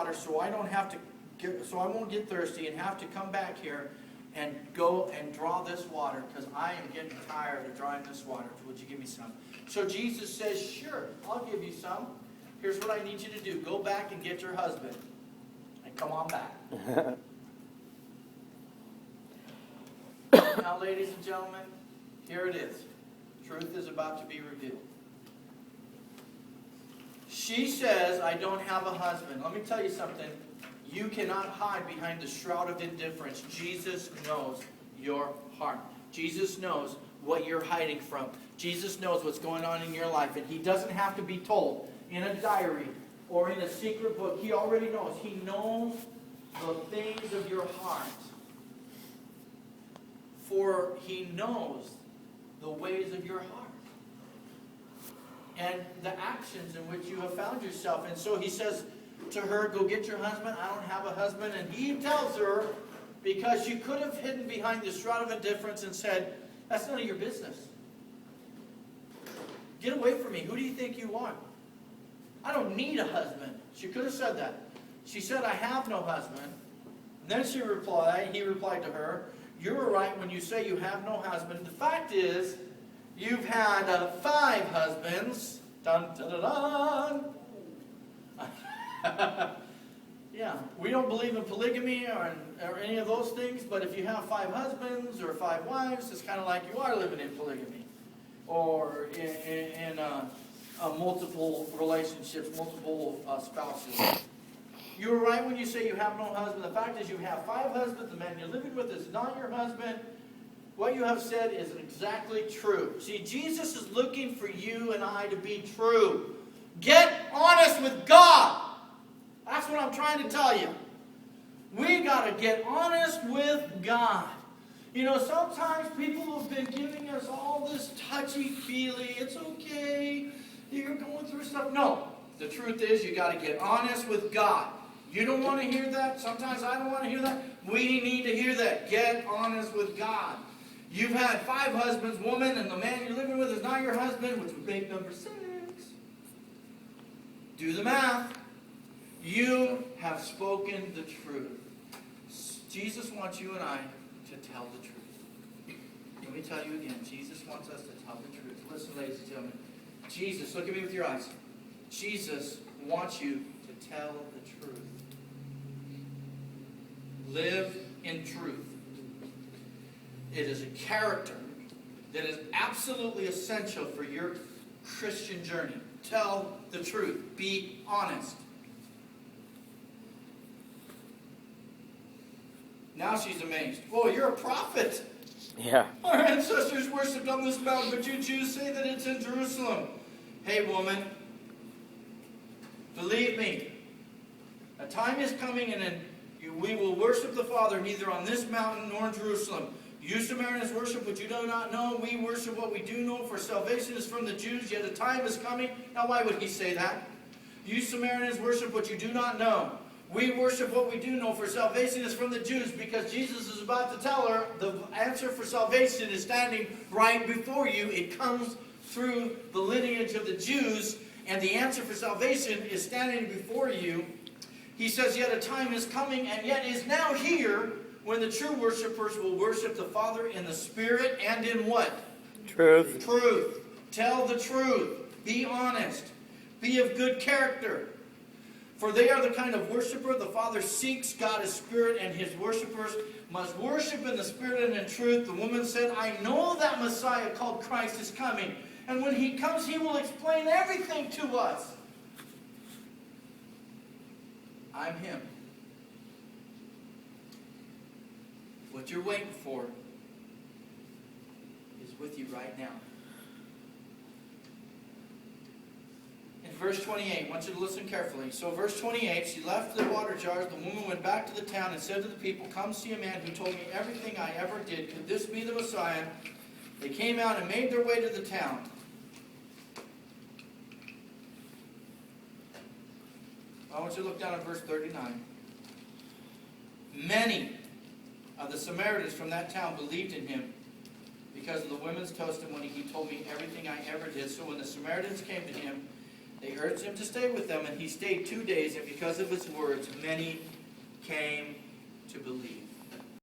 water so I don't have to so I won't get thirsty and have to come back here and go and draw this water, because I am getting tired of drawing this water. Would you give me some? So Jesus says, sure, I'll give you some. Here's what I need you to do. Go back and get your husband and come on back. Now, ladies and gentlemen, here it is. Truth is about to be revealed. She says, I don't have a husband. Let me tell you something. You cannot hide behind the shroud of indifference. Jesus knows your heart. Jesus knows what you're hiding from. Jesus knows what's going on in your life. And He doesn't have to be told in a diary or in a secret book. He already knows. He knows the things of your heart. For He knows the ways of your heart and the actions in which you have found yourself. And so He says to her, go get your husband. I don't have a husband. And He tells her, because she could have hidden behind the shroud of indifference and said, that's none of your business. Get away from me. Who do you think you are? I don't need a husband. She could have said that. She said, I have no husband. And then he replied to her, you're right when you say you have no husband. The fact is, you've had 5 husbands. Dun, dun, dun, dun. Yeah, we don't believe in polygamy or any of those things, but if you have 5 husbands or 5 wives, it's kind of like you are living in polygamy or in multiple relationships, multiple spouses. You were right when you say you have no husband. The fact is you have 5 husbands. The man you're living with is not your husband. What you have said is exactly true. See, Jesus is looking for you and I to be true. Get honest with God. That's what I'm trying to tell you. We got to get honest with God. You know, sometimes people have been giving us all this touchy-feely. It's okay. You're going through stuff. No. The truth is you got to get honest with God. You don't want to hear that? Sometimes I don't want to hear that. We need to hear that. Get honest with God. You've had 5 husbands, woman, and the man you're living with is not your husband, which would make number 6. Do the math. You have spoken the truth. Jesus wants you and I to tell the truth. Let me tell you again. Jesus wants us to tell the truth. Listen, ladies and gentlemen. Jesus, look at me with your eyes. Jesus wants you to tell the truth. Live in truth. It is a character that is absolutely essential for your Christian journey. Tell the truth. Be honest. Now she's amazed. Oh, you're a prophet. Yeah. Our ancestors worshipped on this mountain, but you Jews say that it's in Jerusalem. Hey, woman. Believe me. A time is coming and we will worship the Father neither on this mountain nor in Jerusalem. You Samaritans worship what you do not know. We worship what we do know, for salvation is from the Jews, yet a time is coming. Now, why would he say that? You Samaritans worship what you do not know. We worship what we do know, for salvation is from the Jews, because Jesus is about to tell her the answer for salvation is standing right before you. It comes through the lineage of the Jews, and the answer for salvation is standing before you. He says, yet a time is coming, and yet is now here, when the true worshipers will worship the Father in the Spirit and in what? Truth. Truth. Tell the truth. Be honest. Be of good character. For they are the kind of worshiper the Father seeks. God is Spirit, and His worshipers must worship in the Spirit and in truth. The woman said, I know that Messiah called Christ is coming. And when He comes, He will explain everything to us. I'm Him. What you're waiting for is with you right now. In verse 28, I want you to listen carefully. So verse 28, she left the water jars. The woman went back to the town and said to the people, come see a man who told me everything I ever did. Could this be the Messiah? They came out and made their way to the town. I want you to look down at verse 39. Many of the Samaritans from that town believed in him because of the women's testimony. He told me everything I ever did. So when the Samaritans came to him, They urged him to stay with them, and he stayed 2 days, and because of his words, many came to believe.